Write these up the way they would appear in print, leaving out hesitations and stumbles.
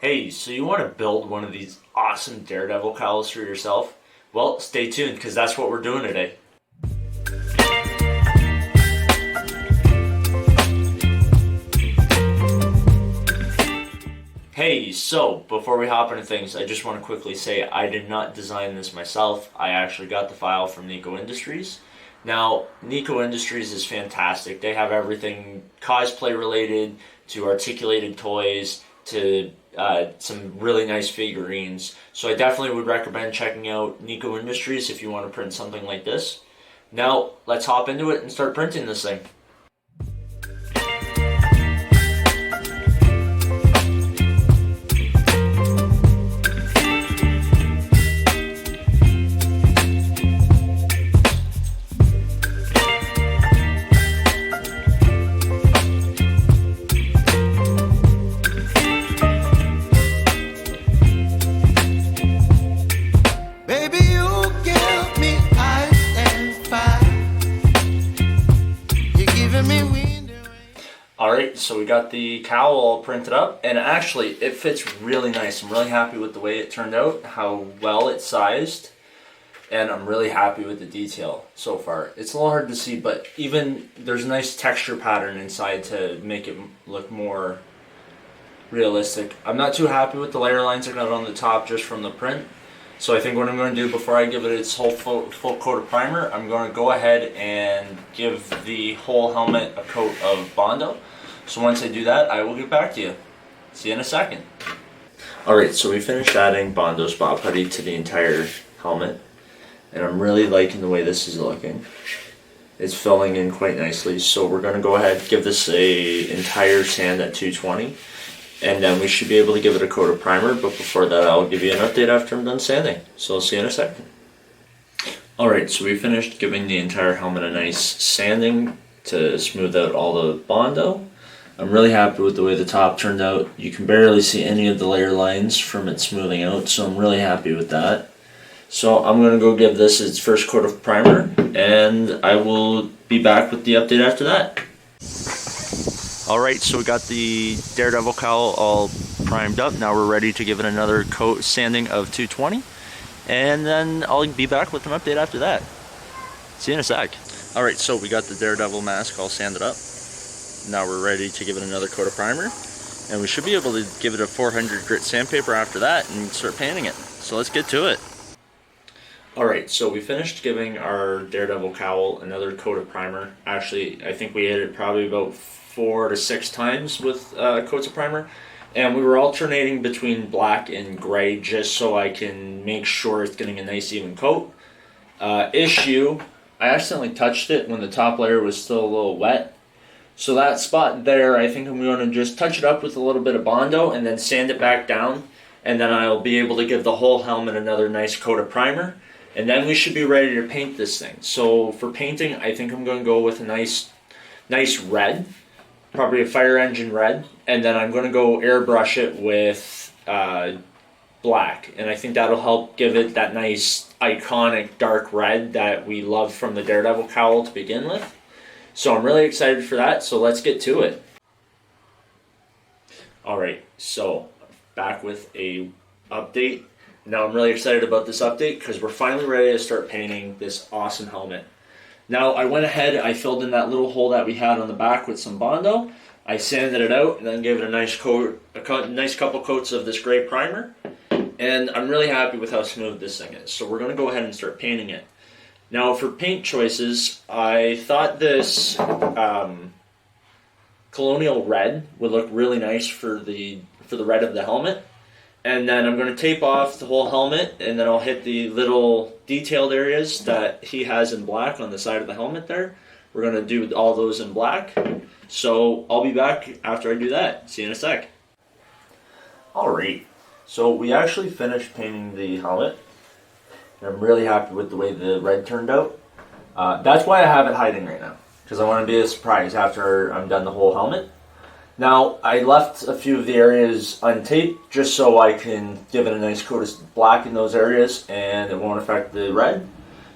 Hey, so you want to build one of these awesome Daredevil cowls for yourself? Well, stay tuned because that's what we're doing today. Hey, so before we hop into things, I just want to quickly say I did not design this myself. I actually got the file from Nikko Industries. Now, Nikko Industries is fantastic. They have everything cosplay related to articulated toys to some really nice figurines. So I definitely would recommend checking out Nikko Industries if you want to print something like this. Now, let's hop into it and start printing this thing. Alright, so we got the cowl all printed up, and actually it fits really nice. I'm really happy with the way it turned out, how well it's sized, and I'm really happy with the detail so far. It's a little hard to see, but even there's a nice texture pattern inside to make it look more realistic. I'm not too happy with the layer lines I got on the top just from the print. So I think what I'm going to do before I give it its whole full coat of primer, I'm going to go ahead and give the whole helmet a coat of Bondo. So once I do that, I will get back to you. See you in a second. Alright, so we finished adding Bondo spot putty to the entire helmet. And I'm really liking the way this is looking. It's filling in quite nicely. So we're going to go ahead and give this a entire sand at 220. And then we should be able to give it a coat of primer, but before that I'll give you an update after I'm done sanding. So I'll see you in a second. Alright, so we finished giving the entire helmet a nice sanding to smooth out all the Bondo. I'm really happy with the way the top turned out. You can barely see any of the layer lines from it smoothing out, so I'm really happy with that. So I'm going to go give this its first coat of primer, and I will be back with the update after that. Alright, so we got the Daredevil cowl all primed up. Now we're ready to give it another coat sanding of 220. And then I'll be back with an update after that. See you in a sec. Alright, so we got the Daredevil mask all sanded up. Now we're ready to give it another coat of primer. And we should be able to give it a 400 grit sandpaper after that and start painting it. So let's get to it. Alright, so we finished giving our Daredevil cowl another coat of primer. Actually, I think we hit it probably about 4 to 6 times with coats of primer, and we were alternating between black and gray just so I can make sure it's getting a nice even coat. Issue, I accidentally touched it when the top layer was still a little wet, so that spot there I think I'm going to just touch it up with a little bit of Bondo and then sand it back down, and then I'll be able to give the whole helmet another nice coat of primer, and then we should be ready to paint this thing. So for painting, I think I'm going to go with a nice red. Probably a fire engine red, and then I'm going to go airbrush it with black, and I think that'll help give it that nice iconic dark red that we love from the Daredevil cowl to begin with. So I'm really excited for that, so let's get to it. Alright, so back with a update. Now I'm really excited about this update because we're finally ready to start painting this awesome helmet. Now I went ahead, I filled in that little hole that we had on the back with some Bondo. I sanded it out and then gave it a nice coat, nice couple coats of this gray primer. And I'm really happy with how smooth this thing is. So we're going to go ahead and start painting it. Now for paint choices, I thought this Colonial Red would look really nice for the red of the helmet. And then I'm going to tape off the whole helmet, and then I'll hit the little detailed areas that he has in black on the side of the helmet there. We're going to do all those in black. So I'll be back after I do that. See you in a sec. Alright, so we actually finished painting the helmet. And I'm really happy with the way the red turned out. That's why I have it hiding right now, because I want to be a surprise after I'm done the whole helmet. Now, I left a few of the areas untaped just so I can give it a nice coat of black in those areas and it won't affect the red.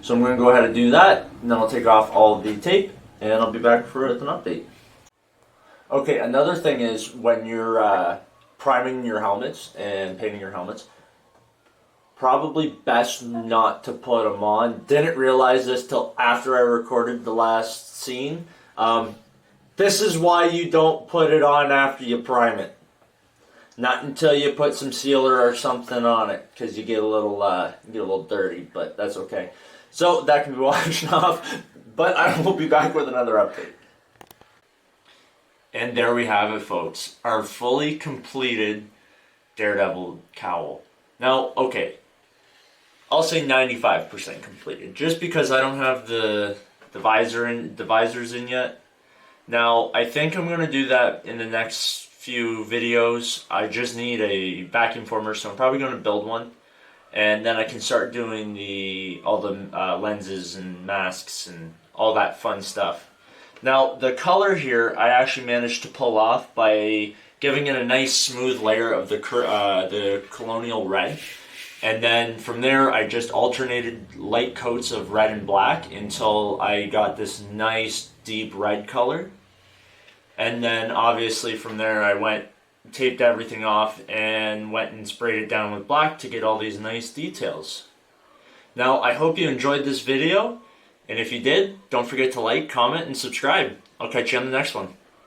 So I'm going to go ahead and do that, and then I'll take off all of the tape and I'll be back for an update. Okay, another thing is when you're priming your helmets and painting your helmets, probably best not to put them on. Didn't realize this till after I recorded the last scene. This is why you don't put it on after you prime it. Not until you put some sealer or something on it, because you get a little dirty, but that's okay. So that can be washed off, but I will be back with another update. And there we have it, folks. Our fully completed Daredevil cowl. Now, okay, I'll say 95% completed, just because I don't have the visors in yet. Now, I think I'm gonna do that in the next few videos. I just need a vacuum former, so I'm probably gonna build one, and then I can start doing all the lenses and masks and all that fun stuff. Now, the color here I actually managed to pull off by giving it a nice smooth layer of the colonial red. And then from there, I just alternated light coats of red and black until I got this nice deep red color. And then obviously from there, I taped everything off and went and sprayed it down with black to get all these nice details. Now, I hope you enjoyed this video. And if you did, don't forget to like, comment, and subscribe. I'll catch you on the next one.